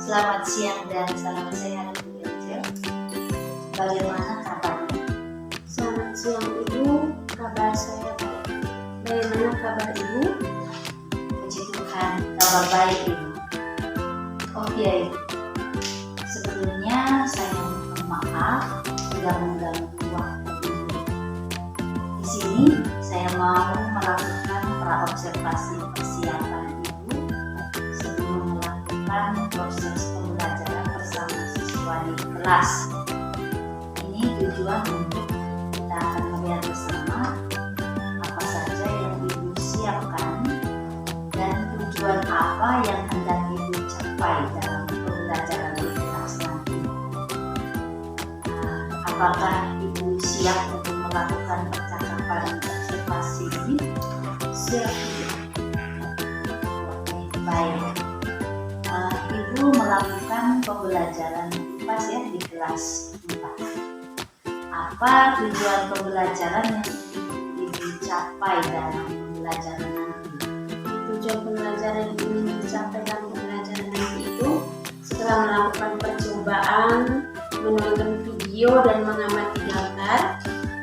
Selamat siang dan salam sehat Ibu Angel. Bagaimana kabarnya? Selamat siang Ibu, kabar saya baik. Bagaimana kabar Ibu? Puji Tuhan, kabar baik Ibu. Oke, sebelumnya saya mohon maaf sudah mengganggu waktu Ibu. Di sini saya mau melakukan praobservasi persiapan Ibu sebelum melakukan proses pembelajaran bersama siswa di kelas. Ini tujuan untuk kita akan melihat bersama apa saja yang Ibu siapkan dan tujuan apa yang hendak Ibu capai dalam pembelajaran di kelas nanti. Apakah Ibu siap untuk melakukan percakapan observasi ini? Siap. Oke, baik. Ibu melakukan pembelajaran IPAS ya di kelas 4. Apa tujuan pembelajaran yang Ibu capai dalam pembelajaran nanti? Tujuan pembelajaran yang ingin dicapai dalam pembelajaran nanti itu setelah melakukan percobaan, menonton video dan mengamati gambar,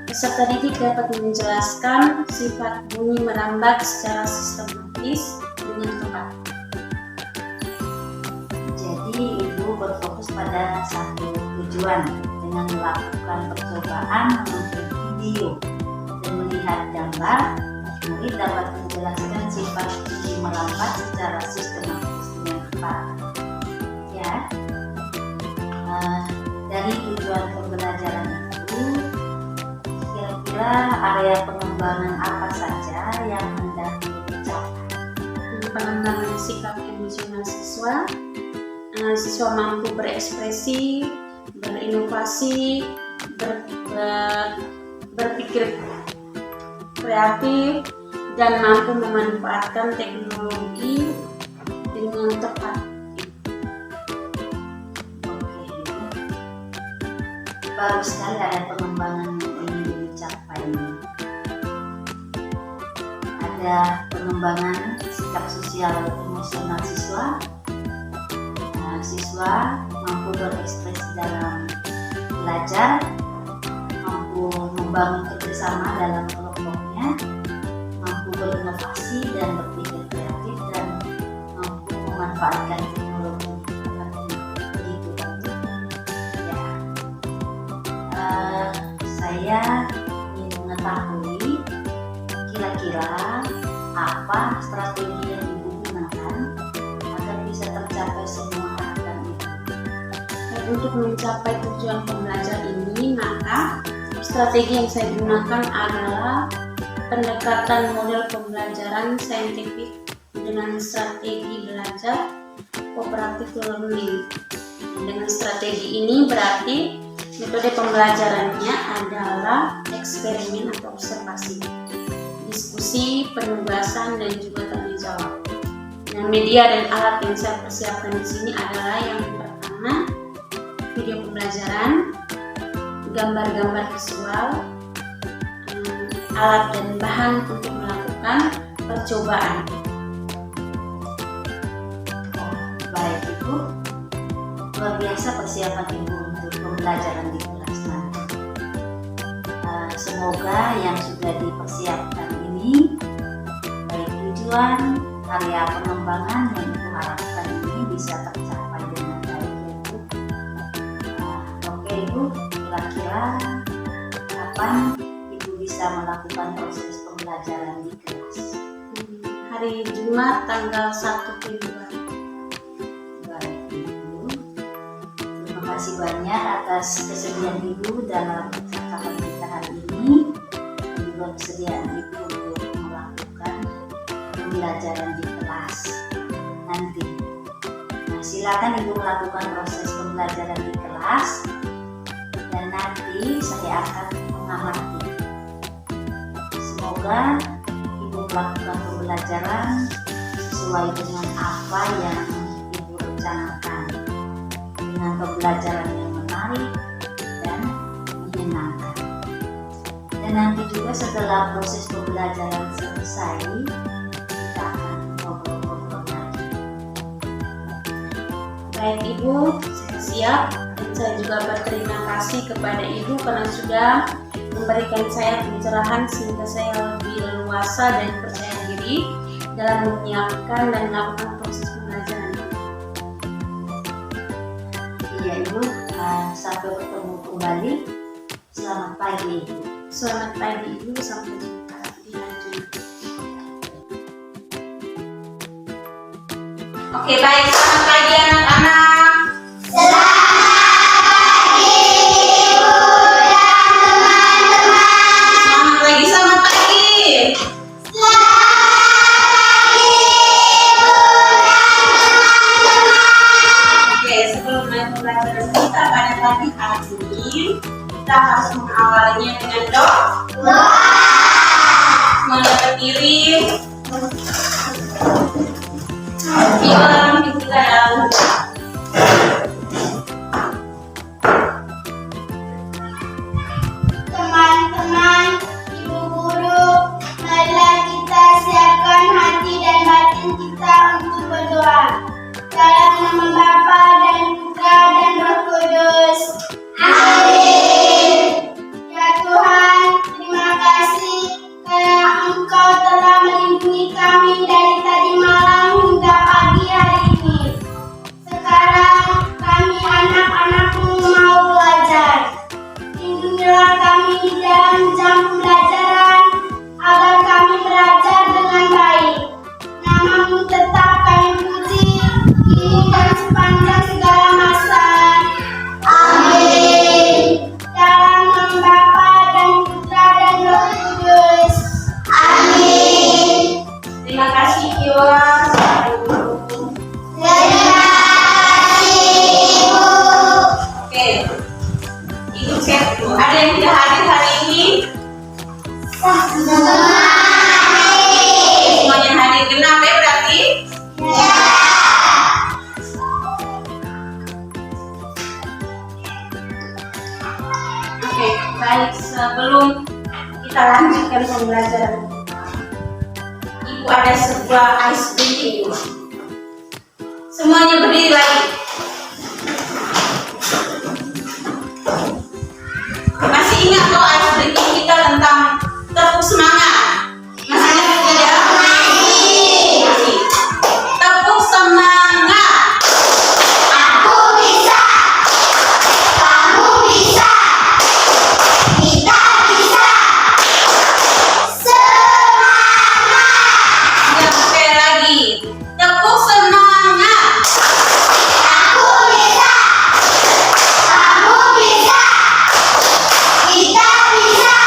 peserta didik dapat menjelaskan sifat bunyi merambat secara sistematis dengan tepat. Jadi Ibu berfokus pada satu tujuan dengan melakukan percobaan menonton video dan melihat gambar. Murid dapat menjelaskan sifat bunyi merambat secara sistematis dengan tepat. Ya, dari tujuan pembelajaran itu, kira-kira area pengembangan apa saja yang hendak dicapai? Pengembangan sikap emosional siswa, siswa mampu berekspresi, berinovasi, berpikir kreatif, dan mampu memanfaatkan teknologi dengan tepat. Oke, baru sekali ada pengembangan yang ingin dicapai. Ada pengembangan sikap sosial emosional siswa. Siswa mampu berekspresi dalam belajar, mampu membangun kerjasama dalam kelompoknya, mampu berinovasi dan berpikir kreatif, dan mampu memanfaatkan teknologi. Begitu kan? Ya. Saya ingin mengetahui kira-kira apa strategi yang Ibu gunakan agar bisa tercapai semua harapan Ibu. Untuk mencapai tujuan pembelajar ini, maka strategi yang saya gunakan adalah pendekatan model pembelajaran saintifik dengan strategi belajar cooperative learning. Dengan strategi ini berarti metode pembelajarannya adalah eksperimen atau observasi, diskusi, penugasan, dan juga tanya jawab. Nah, media dan alat yang saya persiapkan di sini adalah yang pertama, video pembelajaran, gambar-gambar visual, alat dan bahan untuk melakukan percobaan. Baik Ibu, luar biasa persiapan Ibu untuk pembelajaran di kelas nanti. Semoga yang sudah dipersiapkan ini, baik tujuan, area pengembangan yang Ibu harapkan ini bisa tercapai dengan baik ya Ibu. Oke Ibu, kira-kira kapan Ibu bisa melakukan proses pembelajaran di kelas? Hari Jumat tanggal 1 Februari. Baik Ibu, terima kasih banyak atas kesediaan Ibu dalam percakapan kita hari ini dan juga kesediaan Ibu untuk melakukan pembelajaran di kelas nanti. Nah, silakan Ibu melakukan proses pembelajaran di kelas dan nanti saya akan mengamati. Semoga Ibu melakukan pembelajaran sesuai dengan apa yang Ibu rencanakan, dengan pembelajaran yang menarik dan menyenangkan. Dan nanti juga setelah proses pembelajaran selesai, kita akan ngobrol-ngobrol lagi. Baik Ibu, saya siap dan saya juga berterima kasih kepada Ibu karena sudah memberikan saya pencerahan sehingga saya lebih leluasa dan percaya diri dalam menyiapkan dan melakukan proses pembelajaran. Iya Ibu, sampai ketemu kembali. Selamat pagi Ibu. Selamat pagi Ibu, sampai jumpa di lanjut. Oke, baik. Selamat pagi anak-anak. Selamat pagi, selamat pagi. Oke, sebelum mulai pembelajaran kita pada pagi hari ini, kita harus mengawalinya dengan doa. Semuanya berdiri. Bilang kita yang Teman-teman, ibu guru, marilah kita siapkan hati dan batin kita untuk berdoa. Dalam nama Bapa dan Putra dan Roh Kudus. Amin. Ya Tuhan, terima kasih karena Engkau telah melindungi kami dari tadi malam hingga pagi hari ini. Sekarang kami anak-anak-Mu mau belajar. Lindungilah kami di dalam jam pembelajaran agar kami belajar dengan baik. Nama-Mu tetap kami puji kini dan sepanjang segala masa. Amin. Dalam nama Bapa dan Putra dan Roh Kudus. Amin. terima kasih Kiola. Terima kasih Ibu. Oke, Ibu cek dulu. Ada yang tidak hadir hari ini? Semuanya hadir genap ya berarti? Oke, baik. Sebelum kita lanjutkan pembelajaran, Ibu ada sebuah ice breaking. Semuanya berdiri lagi. Masih ingat tuh ice breaking kita tentang tepuk semangat? Masih ingat tidak? Masih. Tepuk semangat. Aku bisa. Kamu bisa. Kita bisa. Semangat. Yang sekali lagi. Tepuk semangat. Aku bisa. Kamu bisa. Kita bisa.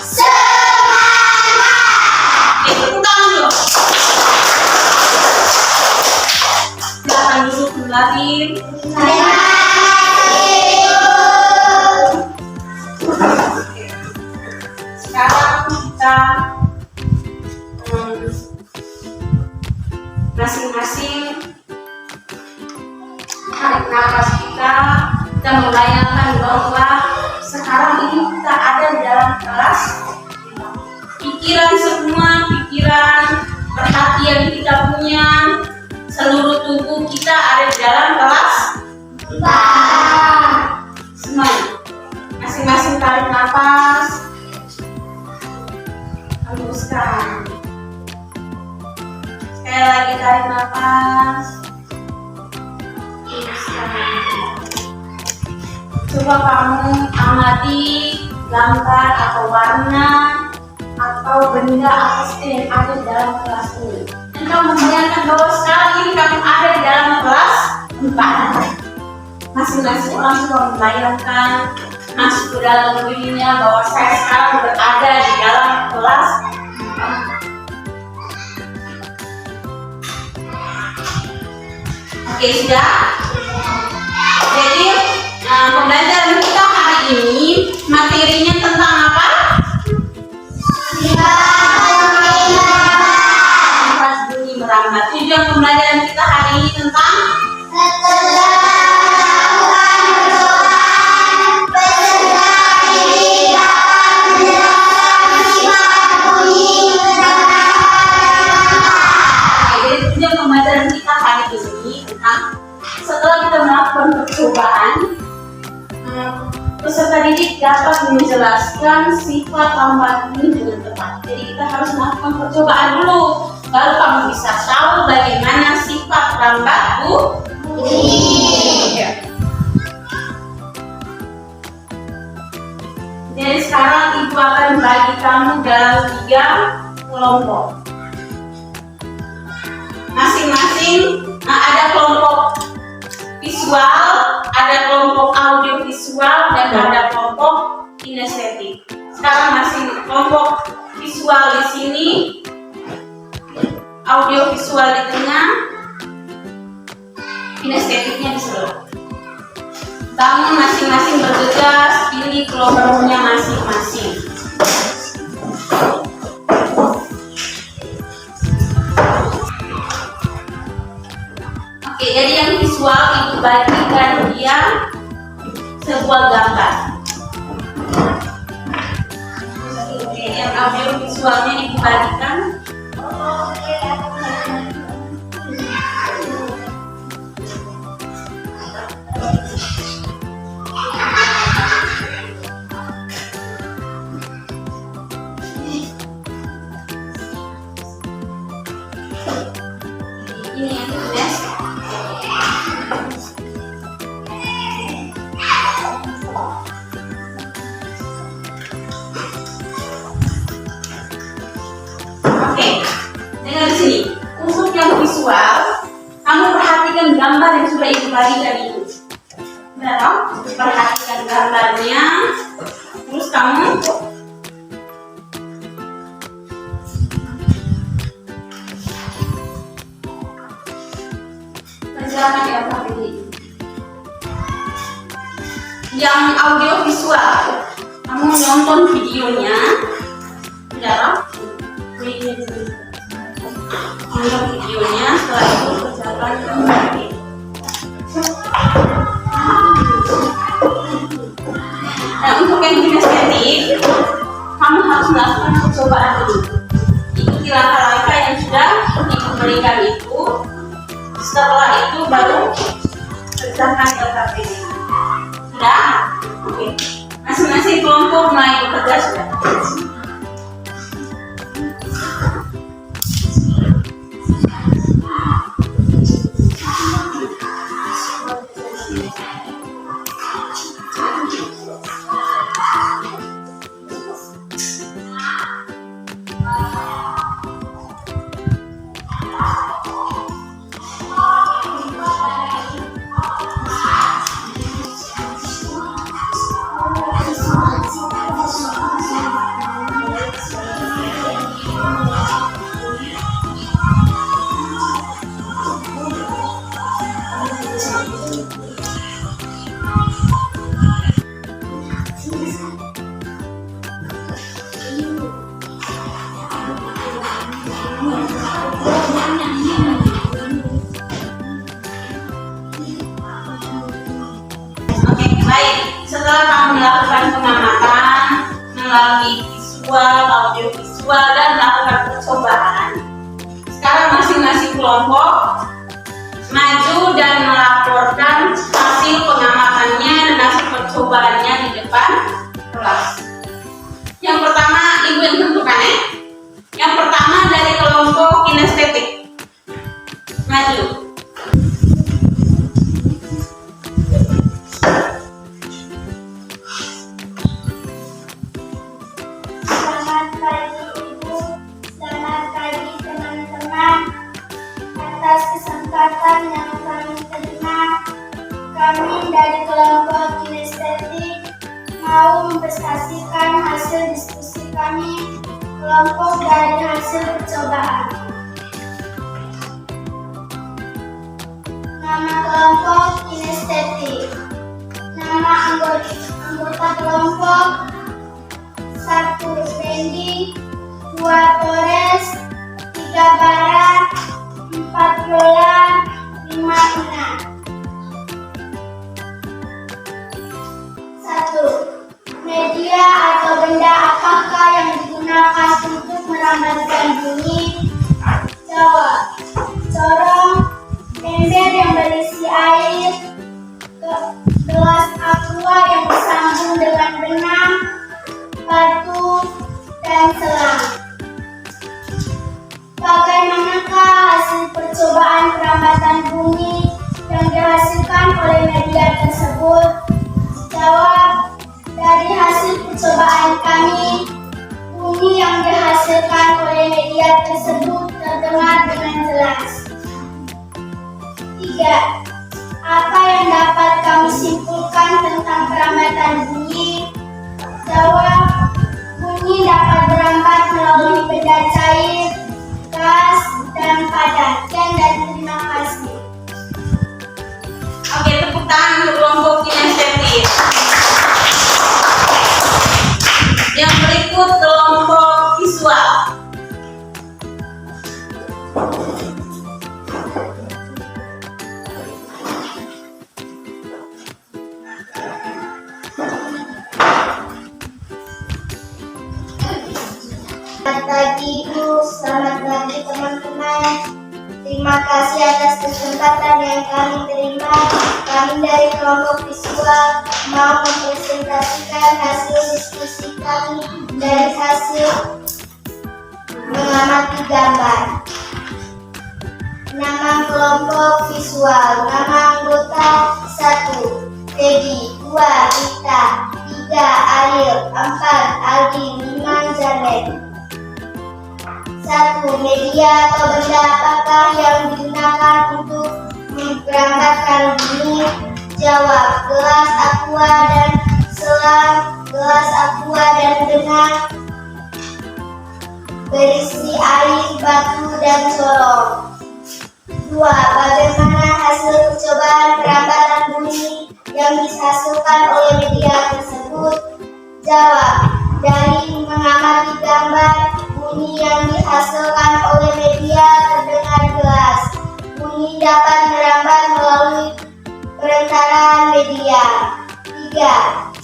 Semangat. Oke, tepuk tangan dulu. Silakan duduk kembali. Terima kasih Ibu. Sekarang kita masing-masing tarik nafas kita membayangkan bahwa sekarang ini kita ada di dalam kelas. Pikiran semua, pikiran, perhatian kita punya, seluruh tubuh kita ada di dalam kelas. Semuanya, masing-masing tarik nafas, hembuskan. Sekali lagi tarik nafas, hembuskan. Coba kamu amati gambar atau warna atau benda apa saja yang ada di dalam kelas ini. Dan kamu membayangkan bahwa sekarang ini kamu ada di dalam kelas 4. Masing-masing orang sudah membayangkan masuk ke dalam dirinya bahwa saya sekarang berada di dalam kelas 4. Oke, sudah? Jadi pembelajaran kita hari ini materinya tentang apa? Kelas bunyi merambat. Tujuan pembelajaran kita hari ini tentang jadi tujuan pembelajaran kita hari ini tentang menjelaskan sifat lambat bunyi dengan tepat. Jadi kita harus melakukan percobaan dulu, baru kamu bisa tahu bagaimana sifat lambat bunyi. Jadi sekarang ibu akan bagi kamu dalam 3 kelompok. Masing-masing ada kelompok visual, ada kelompok audio visual, dan ada kelompok kinestetik. Sekarang masih kelompok visual di sini, audio visual di tengah, kinestetiknya di sebelah. Kamu masing-masing bergegas pilih kelompoknya masing-masing. Oke, jadi yang visual itu bagikan dia sebuah gambar. Oke, yang audio visualnya ibu bagikan. Ini yang tulis. Oke, dengar di sini. Untuk yang visual, kamu perhatikan gambar yang sudah ibu bagikan itu. Benar toh? Perhatikan gambarnya. Terus kamu kerjakan di HP ini. Yang audio visual, kamu nonton videonya. Benar toh? Nonton videonya, setelah itu kerjakan di HP. Nah, untuk yang kinestetik, kamu harus melakukan percobaan dulu. Ikuti langkah-langkah yang sudah ibu berikan itu. Setelah itu baru kerjakan LKP. Sudah? Oke. Masing-masing kelompok mulai bekerja sudah. Setelah kamu melakukan pengamatan melalui visual, audio visual, dan melakukan percobaan, sekarang masing-masing kelompok maju dan melaporkan hasil pengamatannya dan hasil percobaannya di depan kelas. Yang pertama, ibu yang tentukan ya. Yang pertama dari kelompok kinestetik, maju. Selamat pagi Ibu, selamat pagi teman-teman. Atas kesempatan yang kami terima, kami dari kelompok kinestetik mau mempresentasikan hasil diskusi kami kelompok dari hasil percobaan. Nama kelompok kinestetik. Nama anggota kelompok: 1 Fendi, 2 Torres, 3 Barat, 4 Lola, 5 Ina. 1. Media atau benda apakah yang digunakan untuk merambatkan bunyi? Jawab. Corong, ember yang berisi air, gelas aqua yang disambung dengan benang, perlambatan bunyi yang dihasilkan oleh media tersebut? Jawab, dari hasil percobaan kami, bunyi yang dihasilkan oleh media tersebut terdengar dengan jelas. 3. Apa yang dapat kami simpulkan tentang perlambatan bunyi? Jawab, bunyi dapat merambat melalui benda cair, gas, dan padat. Sekian dan terima kasih. Oke, tepuk tangan untuk kelompok kinestetik. Yang berikut kelompok visual. Selamat pagi Ibu, selamat pagi teman-teman. Terima kasih atas kesempatan yang kami terima. Kami dari kelompok visual mau mempresentasikan hasil diskusi kami dari hasil mengamati gambar. Nama kelompok visual, nama anggota 1. Peggy, 2. Rita, 3. Ariel, 4. Aldi, 5. Janet. 1. Media atau benda apakah yang digunakan untuk memperangkatkan bunyi? Jawab, gelas aqua dan selang, gelas aqua dan dengan berisi air, batu, dan corong. 2. Bagaimana hasil percobaan perlambatan bunyi yang dihasilkan oleh media tersebut? Jawab, dari mengamati gambar, bunyi yang dihasilkan oleh media terdengar jelas. Bunyi dapat merambat melalui perentanaan media. 3.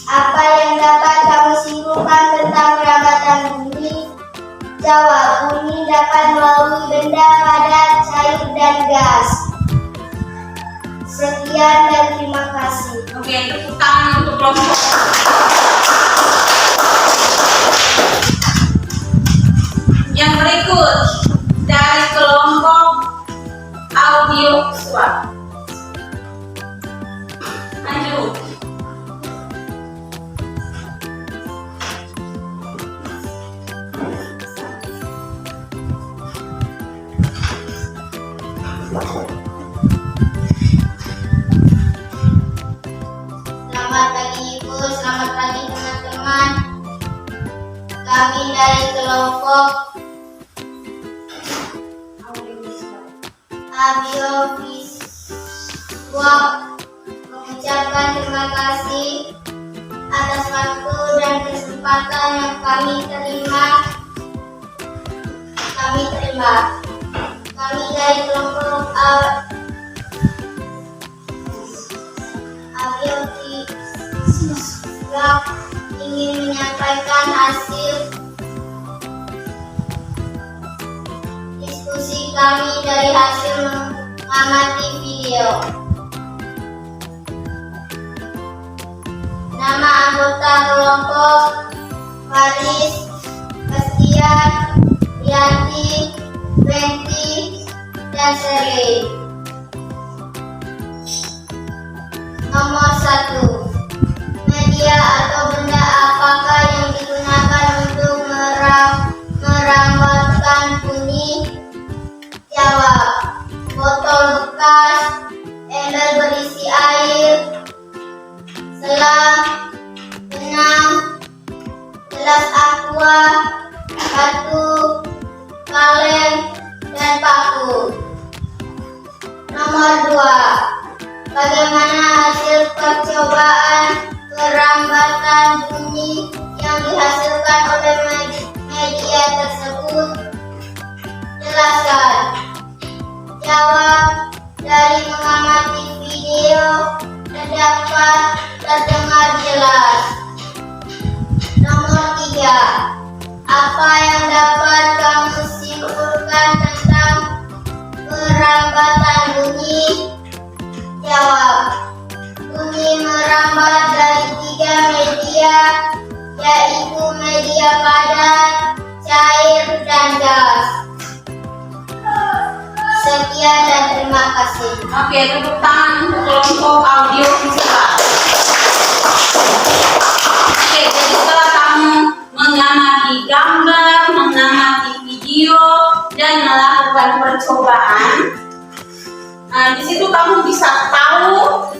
Apa yang dapat kamu simpulkan tentang perlambatan bunyi? Jawab, bunyi dapat melalui benda padat, cair, dan gas. Sekian dan terima kasih. Oke, tepuk tangan untuk kelompok. Yang berikut dari kelompok audio visual. Lanjut. Selamat pagi Ibu, selamat pagi teman-teman. Kami dari kelompok audiovisual mengucapkan terima kasih atas waktu dan kesempatan yang kami terima. Kami dari kelompok audiovisual ingin menyampaikan hasil diskusi kami dari hasil mengamati video. Nama anggota kelompok Faris, Bastian, Rianti, Benti, dan Seri. Nomor 1. Media atau benda apakah yang digunakan untuk merambatkan bunyi? Jawab, botol bekas, ember berisi air, selang, benang, gelas aqua, batu, kaleng, dan paku. Nomor 2. Bagaimana hasil percobaan perlambatan bunyi yang dihasilkan oleh media tersebut? Jelaskan. Jawab, dari mengamati video dapat terdengar jelas. Nomor 3. Apa yang dapat kamu simpulkan tentang perlambatan bunyi? Jawab, bunyi merambat dari 3 media, yaitu media padat, cair, dan gas. Sekian dan terima kasih. kasih. Oke, tepuk tangan untuk kelompok audio visual. Oke, jadi setelah kamu mengamati gambar, mengamati video, dan melakukan percobaan, di situ kamu bisa tahu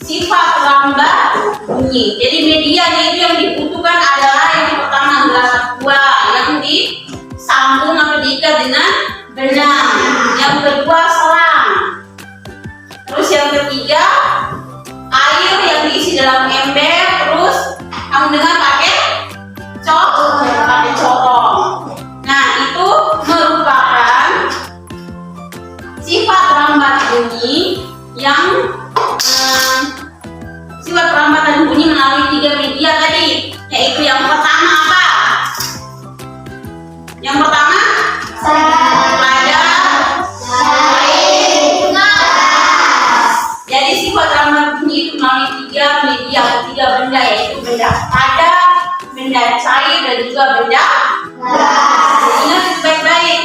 sifat lambat bunyi. Jadi medianya itu yang dibutuhkan adalah yang pertama gelas aqua yang disambung atau diikat dengan benang. Yang kedua selang. Terus yang ketiga air yang diisi dalam ember. Terus kamu dengar pakai corong. Nah, itu merupakan sifat lambat bunyi yang sifat perlambatan bunyi melalui 3 media tadi, yaitu yang pertama apa? Yang pertama pada jadi sifat lambat bunyi itu melalui 3 media atau 3 benda, yaitu benda padat, benda cair, dan juga benda gas. Ingat itu baik-baik.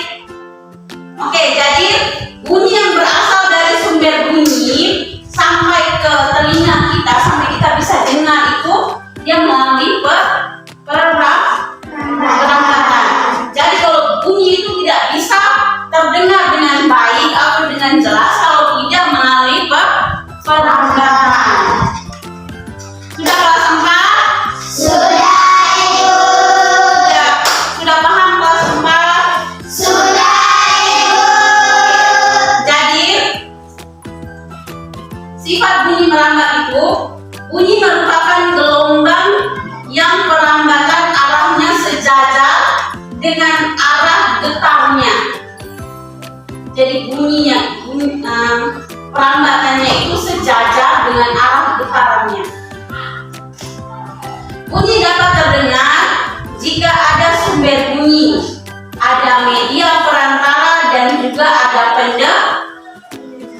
Oke, jadi bunyi yang berasal dari sumber bunyi sampai ke telinga kita, sampai kita bisa dengar itu dia melalui perlambatan. Jadi kalau bunyi itu tidak bisa terdengar dengan baik atau dengan jelas kalau tidak melalui perlambatan. Sudah kelas 4? Sudah, Ibu. Sudah paham kelas 4? Sudah, Ibu. Jadi sifat bunyi melambat itu, bunyi merupakan gelombang yang perlambatan arahnya sejajar dengan arah getarnya. Jadi perlambatannya itu sejajar dengan arah getarannya. Bunyi dapat terdengar jika ada sumber bunyi, ada media perantara, dan juga ada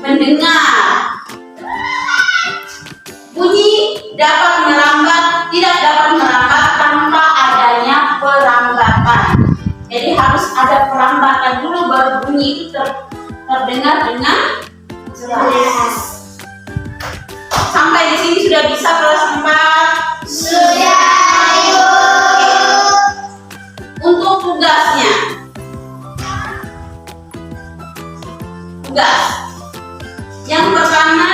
pendengar. Bunyi tidak dapat merambat tanpa adanya perlambatan. Jadi harus ada perlambatan dulu baru bunyi itu terdengar dengan jelas. Sampai di sini sudah bisa kelas 4? Sudah, Ibu. Untuk tugasnya, yang pertama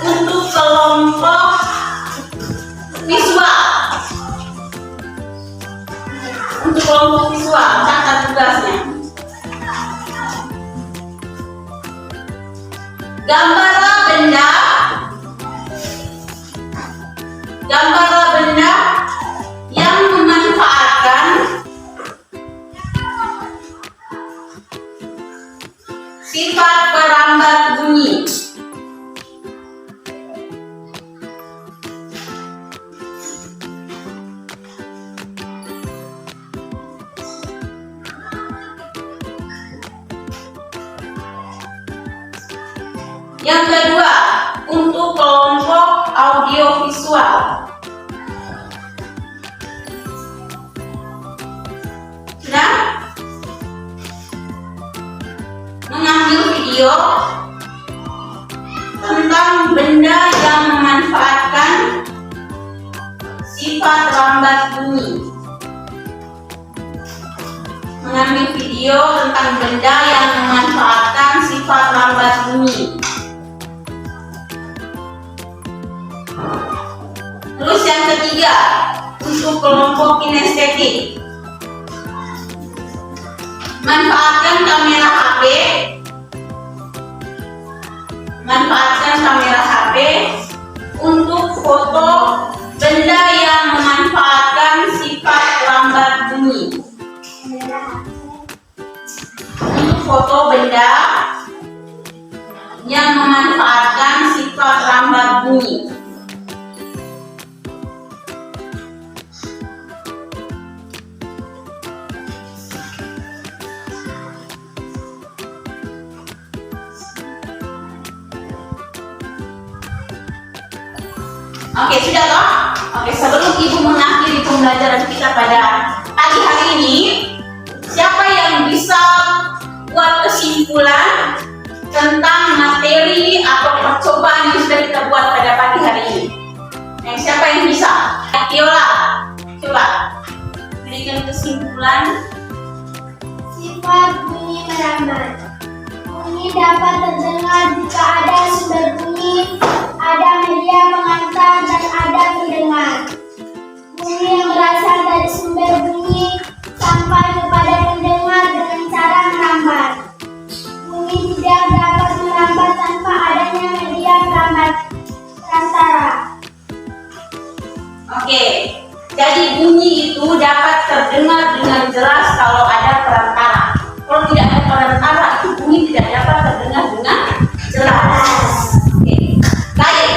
untuk kelompok visual. Untuk kelompok visual, catat tugasnya. Gambarlah benda yang memanfaatkan sifat perambat bunyi. Yang kedua, untuk kelompok audio visual. Sudah? Mengambil video tentang benda yang memanfaatkan sifat lambat bunyi. Mengambil video tentang benda yang memanfaatkan sifat lambat bunyi. Terus yang ketiga, untuk kelompok kinestetik. Manfaatkan kamera HP untuk foto benda yang memanfaatkan sifat lambat bunyi. Untuk foto benda yang memanfaatkan sifat lambat bunyi. Oke, sudah toh? Oke, sebelum Ibu mengakhiri pembelajaran kita pada pagi hari ini, siapa yang bisa buat kesimpulan tentang percobaan yang sudah kita buat pada pagi hari ini. Siapa yang bisa? Viola, coba berikan kesimpulan. Sifat bunyi merambat. Bunyi dapat terdengar jika ada sumber bunyi, ada media pengantar, dan ada pendengar. Bunyi yang berasal dari sumber bunyi sampai kepada pendengar dengan cara merambat. Bunyi tidak dapat merambat tanpa adanya media perantara. Oke, jadi bunyi itu dapat terdengar dengan jelas kalau ada perantara. Kalau tidak ada perantara, itu bunyi tidak dapat terdengar dengan jelas. Oke, baik.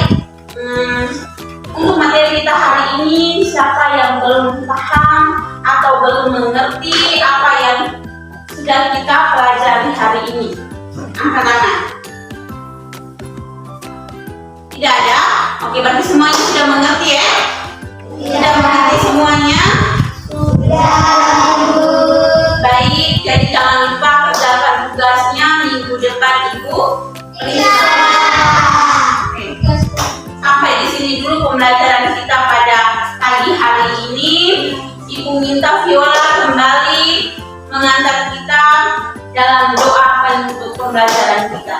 Untuk materi kita hari ini, siapa yang belum paham atau belum mengerti apa yang sudah kita pelajari hari ini? Angkat tangan. Tidak ada? Oke, berarti semuanya sudah mengerti ya? Sudah mengerti semuanya? Baik, jadi jangan lupa kerjakan tugasnya minggu depan Ibu. Sampai di sini dulu pembelajaran kita pada pagi hari ini. Ibu minta Viola kembali mengantar kita dalam doa penutup pembelajaran kita.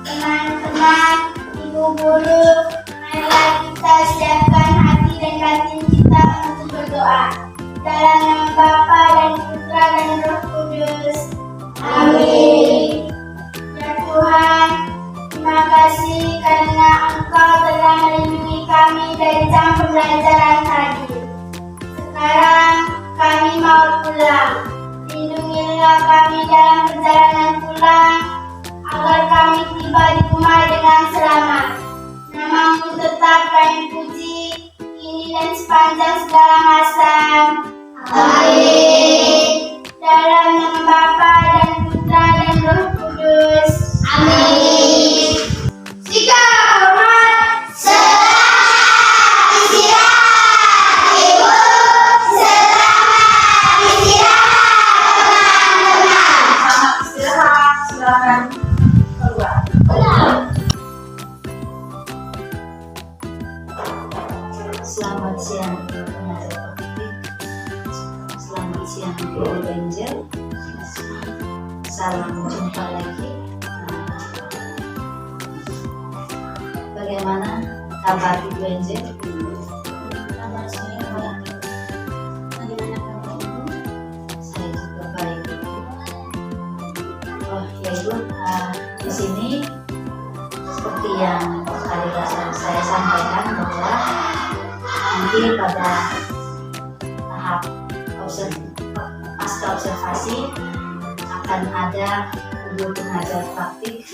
Teman-teman, ibu guru, marilah kita siapkan hati dan batin kita untuk berdoa. Dalam nama Bapa dan Putra dan Roh Kudus. Amin. Ya Tuhan, terima kasih karena Engkau telah melindungi kami dari jam pembelajaran tadi. Sekarang kami mau pulang. Lindungilah kami dalam perjalanan pulang, agar kami tiba di rumah dengan selamat. Namamu tetap kami puji, kini dan sepanjang segala masa. Amin. Dalam nama Bapa dan Putra dan Roh Kudus. Amin. Sikap hormat. Selamat istirahat, Ibu. Selamat istirahat, teman-teman. Selamat istirahat, silakan keluar. Selamat siang pengajar praktik. Selamat siang Ibu Angel. Salam jumpa lagi. Bagaimana kabar Ibu Angel? Kabar saya baik. Bagaimana kabar Ibu? Saya juga baik. Oh ya Ibu, di sini seperti yang tadi saya sampaikan bahwa nanti pada tahap pasca observasi akan ada guru pengajar praktik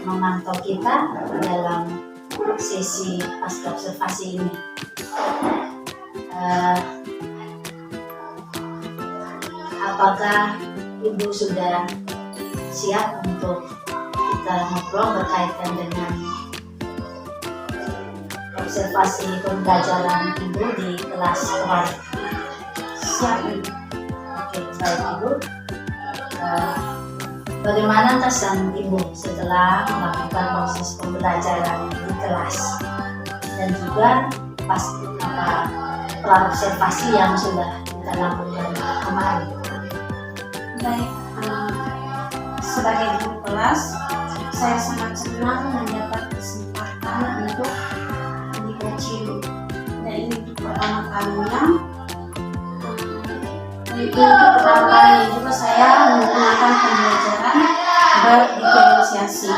memantau kita dalam sesi pasca observasi ini. Apakah Ibu sudah siap untuk kita ngobrol berkaitan dengan observasi pembelajaran Ibu di kelas kemarin? Siap Ibu. Oke, baik Ibu. Bagaimana kesan Ibu setelah melakukan proses pembelajaran di kelas dan juga pas observasi yang sudah kita lakukan kemarin? Baik, sebagai guru kelas, saya sangat senang mendapat kesempatan untuk di-coaching. Dan ini untuk pertama kalinya. Itu untuk pertama kalinya juga saya menggunakan pembelajaran berdiferensiasi.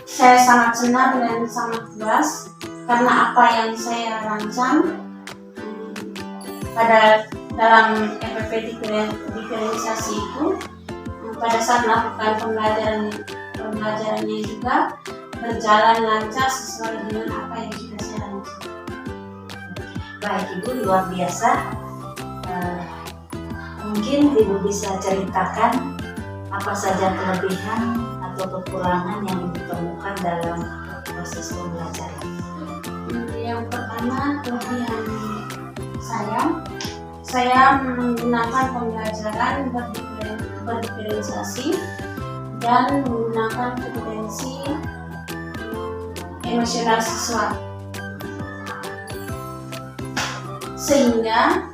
Saya sangat senang dan sangat puas karena apa yang saya rancang pada dalam FPP diferensiasi itu, pada saat melakukan pembelajarannya juga berjalan lancar sesuai dengan apa yang sudah saya rancang. Baik Ibu, luar biasa. Mungkin Ibu bisa ceritakan apa saja kelebihan atau kekurangan yang Ibu temukan dalam proses pembelajaran. Yang pertama, kelebihan saya menggunakan pembelajaran berdiferensiasi dan menggunakan kompetensi emosional siswa, sehingga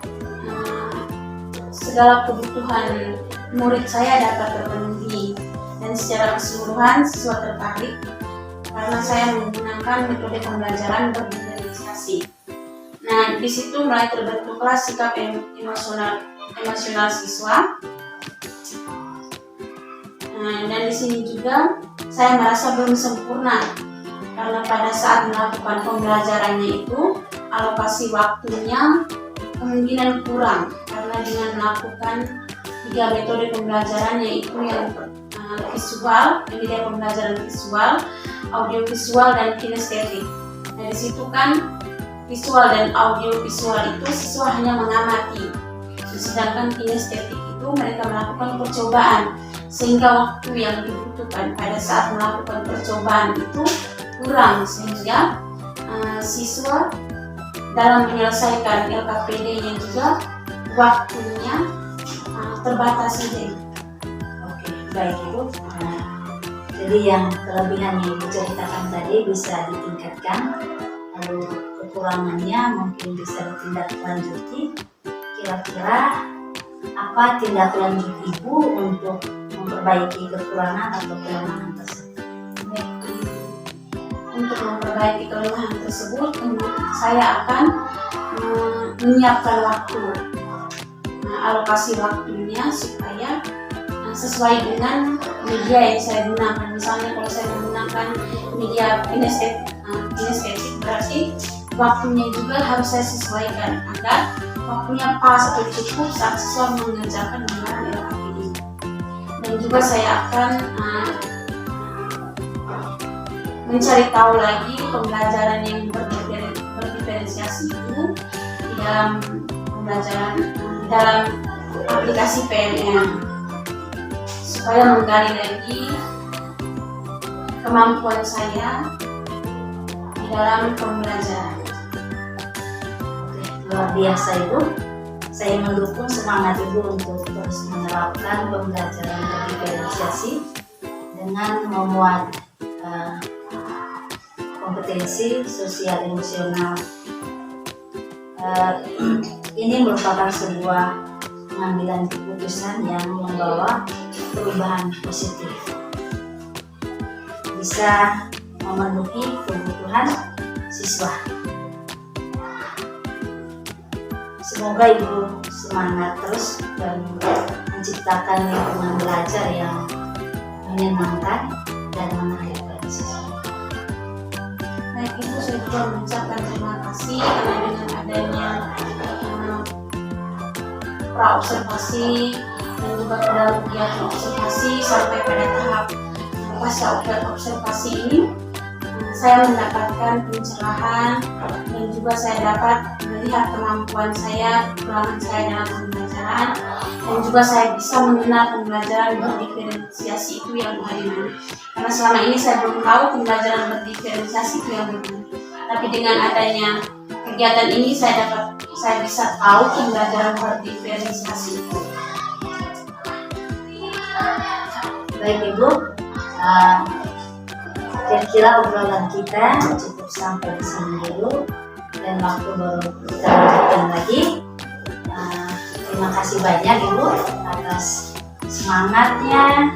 segala kebutuhan murid saya dapat terpenuhi, dan secara keseluruhan siswa tertarik karena saya menggunakan metode pembelajaran berdiferensiasi. Nah, di situ mulai terbentuklah sikap emosional siswa. Nah, dan di sini juga saya merasa belum sempurna karena pada saat melakukan pembelajarannya itu alokasi waktunya kemungkinan kurang, karena dengan melakukan 3 metode pembelajaran, yaitu yang visual, media pembelajaran visual, audiovisual, dan kinestetik. Nah, di situ kan visual dan audiovisual itu siswa hanya mengamati, sedangkan kinestetik itu mereka melakukan percobaan, sehingga waktu yang dibutuhkan pada saat melakukan percobaan itu kurang, sehingga siswa dalam menyelesaikan LKPD-nya juga waktunya terbatas saja. Oke, baik Ibu. Jadi yang kelebihan yang Ibu ceritakan tadi bisa ditingkatkan, lalu kekurangannya mungkin bisa ditindaklanjuti. Kira-kira apa tindak lanjut Ibu untuk memperbaiki kekurangan atau kelemahan tersebut? Untuk memperbaiki kelemahan tersebut, saya akan menyiapkan waktu, alokasi waktunya supaya sesuai dengan media yang saya gunakan. Misalnya kalau saya menggunakan media kinestetik, berarti waktunya juga harus saya sesuaikan agar waktunya pas atau cukup saat siswa mengerjakan gambaran LKPD. Dan juga saya akan mencari tahu lagi pembelajaran yang berdiferensiasi itu di dalam pembelajaran dalam aplikasi PNM, supaya menggali lagi kemampuan saya di dalam pembelajaran. Luar biasa Ibu. Saya mendukung semangat Ibu untuk terus menerapkan pembelajaran berdiferensiasi dengan memuat kompetensi sosial emosional. Ini merupakan sebuah pengambilan keputusan yang membawa perubahan positif, bisa memenuhi kebutuhan siswa. Semoga Ibu semangat terus dan menciptakan lingkungan belajar yang menyenangkan dan menarik bagi siswa. Baik Ibu, saya juga mengucapkan terima kasih karena dengan adanya praobservasi dan juga kegiatan observasi sampai pada tahap pasca observasi ini, saya mendapatkan pencerahan dan juga saya dapat melihat kemampuan saya, kekurangan saya dalam pembelajaran, dan juga saya bisa mengenal pembelajaran berdiferensiasi itu yang bagaimana. Karena selama ini saya belum tahu pembelajaran berdiferensiasi itu yang bagaimana. Tapi dengan adanya kegiatan ini saya bisa tahu pembelajaran berdiferensiasi itu. Baik Ibu, kira-kira obrolan kita cukup sampai di sini dulu, dan waktu baru kita lanjutkan lagi. Terima kasih banyak Ibu atas semangatnya,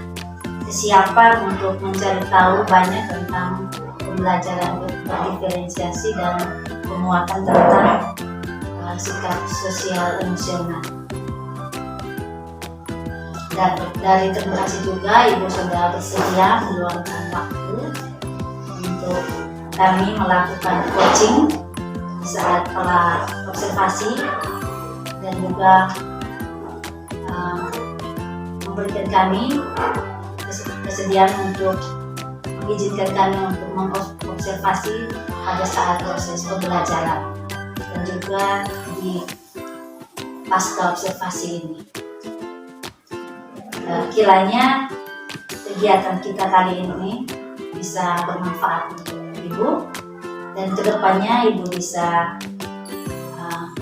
kesiapan untuk mencari tahu banyak tentang pembelajaran berdiferensiasi dan penguatan tentang sikap sosial emosional. Dan terima kasih juga Ibu sudah bersedia meluangkan waktu untuk kami melakukan coaching saat para observasi, dan juga memberikan kami kesediaan untuk mengizinkan kami untuk mengobservasi pada saat proses pembelajaran. dan juga di pasca observasi ini. Kiranya kegiatan kita kali ini bisa bermanfaat untuk Ibu, dan kedepannya Ibu bisa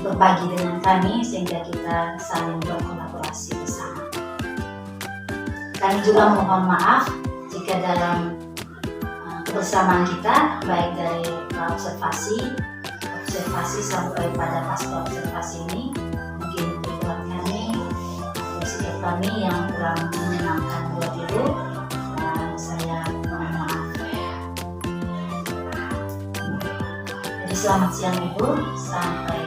berbagi dengan kami sehingga kita saling berkolaborasi bersama. Kami juga mohon maaf jika dalam kebersamaan kita, baik dari observasi sampai pada pasca observasi ini, mungkin tujuan kami atau sikap kami yang kurang menyenangkan buat Ibu, dan saya mohon maaf. Jadi selamat siang Ibu, sampai